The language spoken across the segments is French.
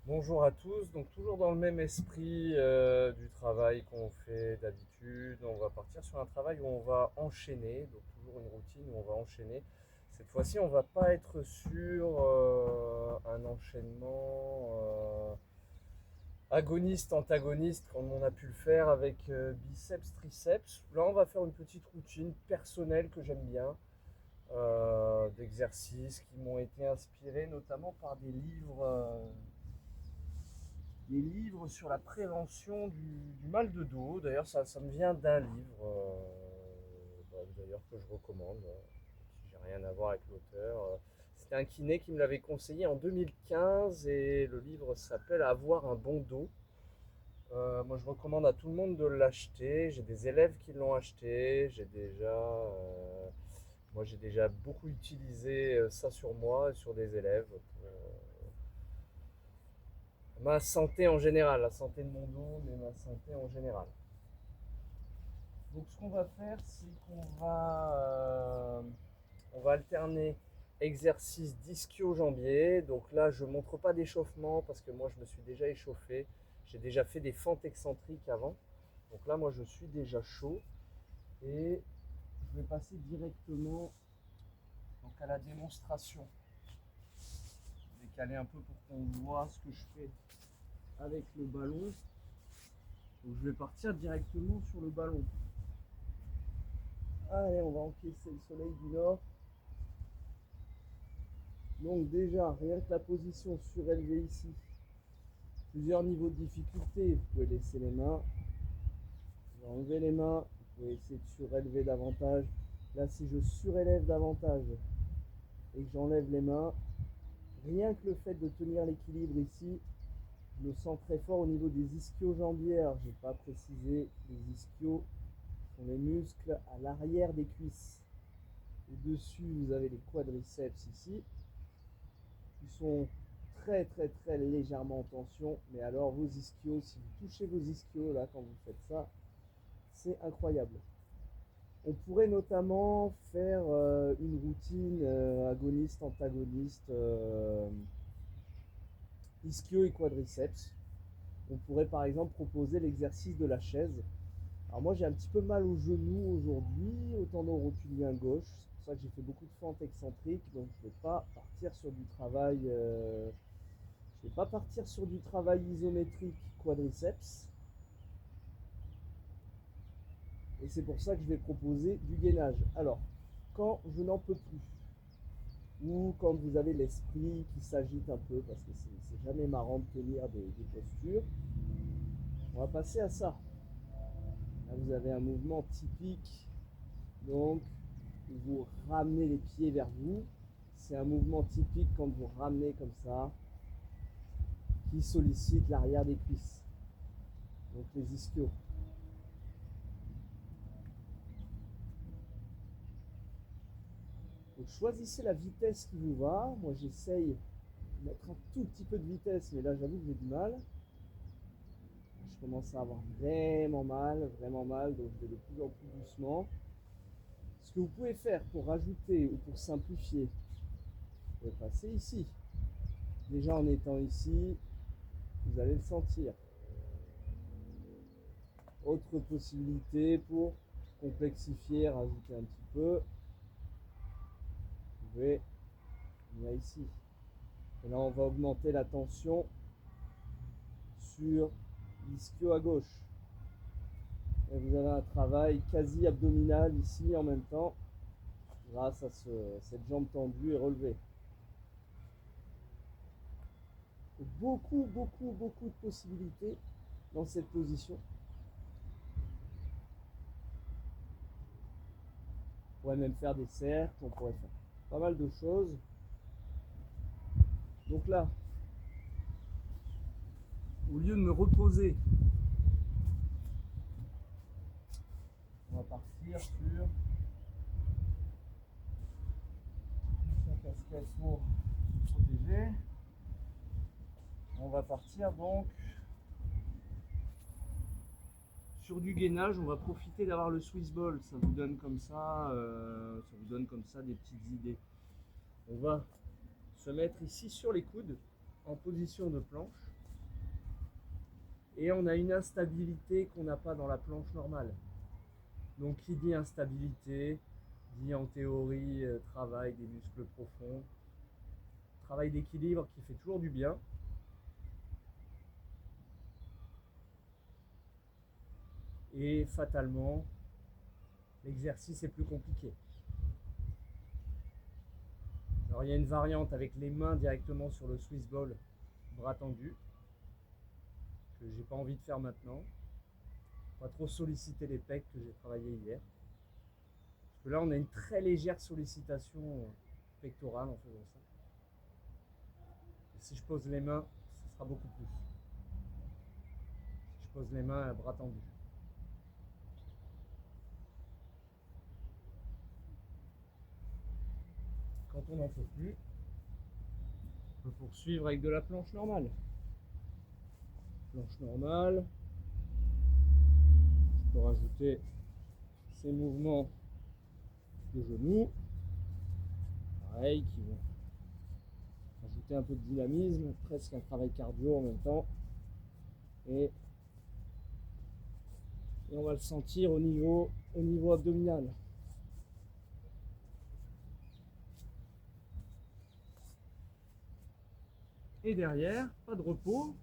Bonjour à tous, donc toujours dans le même esprit du travail qu'on fait d'habitude, on va partir sur un travail où on va enchaîner, donc toujours une routine où on va enchaîner. Cette fois-ci, on va pas être sur un enchaînement agoniste-antagoniste comme on a pu le faire avec biceps-triceps. Là, on va faire une petite routine personnelle que j'aime bien, d'exercices qui m'ont été inspirés notamment par des livres sur la prévention du mal de dos. D'ailleurs, ça me vient d'un livre, d'ailleurs que je recommande, si j'ai rien à voir avec l'auteur. C'était un kiné qui me l'avait conseillé en 2015 et le livre s'appelle Avoir un bon dos. Moi, je recommande à tout le monde de l'acheter. J'ai des élèves qui l'ont acheté. Moi, j'ai déjà beaucoup utilisé ça sur moi et sur des élèves pour ma santé en général, la santé de mon dos, mais ma santé en général. Donc ce qu'on va faire, c'est on va alterner exercice d'ischio-jambier. Donc là, je ne montre pas d'échauffement parce que moi, je me suis déjà échauffé. J'ai déjà fait des fentes excentriques avant. Donc là, moi, je suis déjà chaud. Et je vais passer directement donc, à la démonstration. Je vais décaler un peu pour qu'on voit ce que je fais avec le ballon. Donc je vais partir directement sur le ballon. Allez, on va encaisser le soleil du nord. Donc déjà, rien que la position surélevée ici, plusieurs niveaux de difficulté. Vous pouvez laisser les mains, vous pouvez enlever les mains, vous pouvez essayer de surélever davantage. Là, si je surélève davantage et que j'enlève les mains, rien que le fait de tenir l'équilibre ici, je le sens très fort au niveau des ischio-jambières. Je n'ai pas précisé, les ischios sont les muscles à l'arrière des cuisses. Au-dessus, vous avez les quadriceps ici, qui sont très légèrement en tension. Mais alors vos ischios, si vous touchez vos ischios là quand vous faites ça, c'est incroyable. On pourrait notamment faire une routine agoniste-antagoniste, ischio et quadriceps. On pourrait par exemple proposer l'exercice de la chaise. Alors moi j'ai un petit peu mal au genou aujourd'hui, au tendon rotulien gauche. C'est pour ça que j'ai fait beaucoup de fentes excentriques. Donc je ne vais pas partir sur du travail je ne vais pas partir sur du travail isométrique quadriceps. Et c'est pour ça que je vais proposer du gainage. Alors, quand je n'en peux plus, ou quand vous avez l'esprit qui s'agite un peu, parce que c'est jamais marrant de tenir des postures, on va passer à ça. Là, vous avez un mouvement typique, donc vous ramenez les pieds vers vous. C'est un mouvement typique quand vous ramenez comme ça, qui sollicite l'arrière des cuisses, donc les ischios. Donc choisissez la vitesse qui vous va. Moi j'essaye de mettre un tout petit peu de vitesse, mais là j'avoue que j'ai du mal. Je commence à avoir vraiment mal, donc je vais de plus en plus doucement. Ce que vous pouvez faire pour rajouter ou pour simplifier, vous pouvez passer ici. Déjà en étant ici, vous allez le sentir. Autre possibilité pour complexifier, rajouter un petit peu, vous pouvez venir ici. Et là on va augmenter la tension sur l'ischio à gauche. Et vous avez un travail quasi abdominal ici en même temps, grâce à cette jambe tendue et relevée. Beaucoup de possibilités dans cette position. On pourrait même faire des cercles, on pourrait faire pas mal de choses. Donc là, au lieu de me reposer, on va partir sur la casquette pour protéger. On va partir donc sur du gainage. On va profiter d'avoir le Swiss Ball. Ça vous donne comme ça des petites idées. On va se mettre ici sur les coudes en position de planche. Et on a une instabilité qu'on n'a pas dans la planche normale. Donc qui dit instabilité, dit en théorie travail des muscles profonds, travail d'équilibre qui fait toujours du bien. Et fatalement, l'exercice est plus compliqué. Alors il y a une variante avec les mains directement sur le Swiss ball, bras tendu, que j'ai pas envie de faire maintenant. Pas trop solliciter les pecs que j'ai travaillé hier. Parce que là on a une très légère sollicitation pectorale en faisant ça. Et si je pose les mains, ce sera beaucoup plus. Si je pose les mains à bras tendu. Quand on n'en peut plus, on peut poursuivre avec de la planche normale. Planche normale. Je peux rajouter ces mouvements de genoux. Pareil, qui vont ajouter un peu de dynamisme, presque un travail cardio en même temps. Et on va le sentir au niveau abdominal. Et derrière, pas de repos.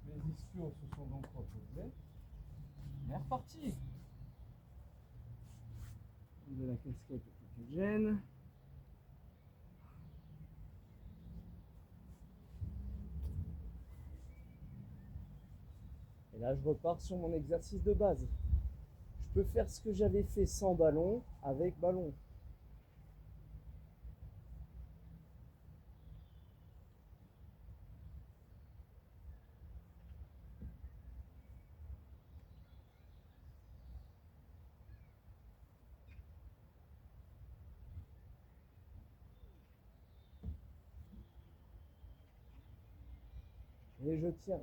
Les ischios se sont donc reposés. On est reparti. De la casquette glycogène. Et là, je repars sur mon exercice de base. Je peux faire ce que j'avais fait sans ballon avec ballon. Et je tiens.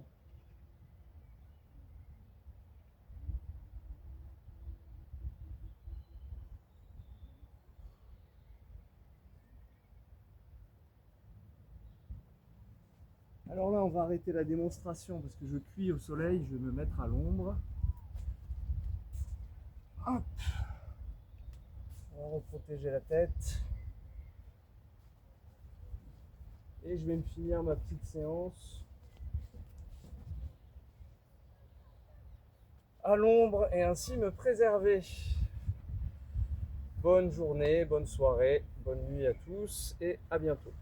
Alors là, on va arrêter la démonstration parce que je cuis au soleil. Je vais me mettre à l'ombre. Hop. On va reprotéger la tête. Et je vais me finir ma petite séance à l'ombre et ainsi me préserver. Bonne journée, bonne soirée, bonne nuit à tous et à bientôt.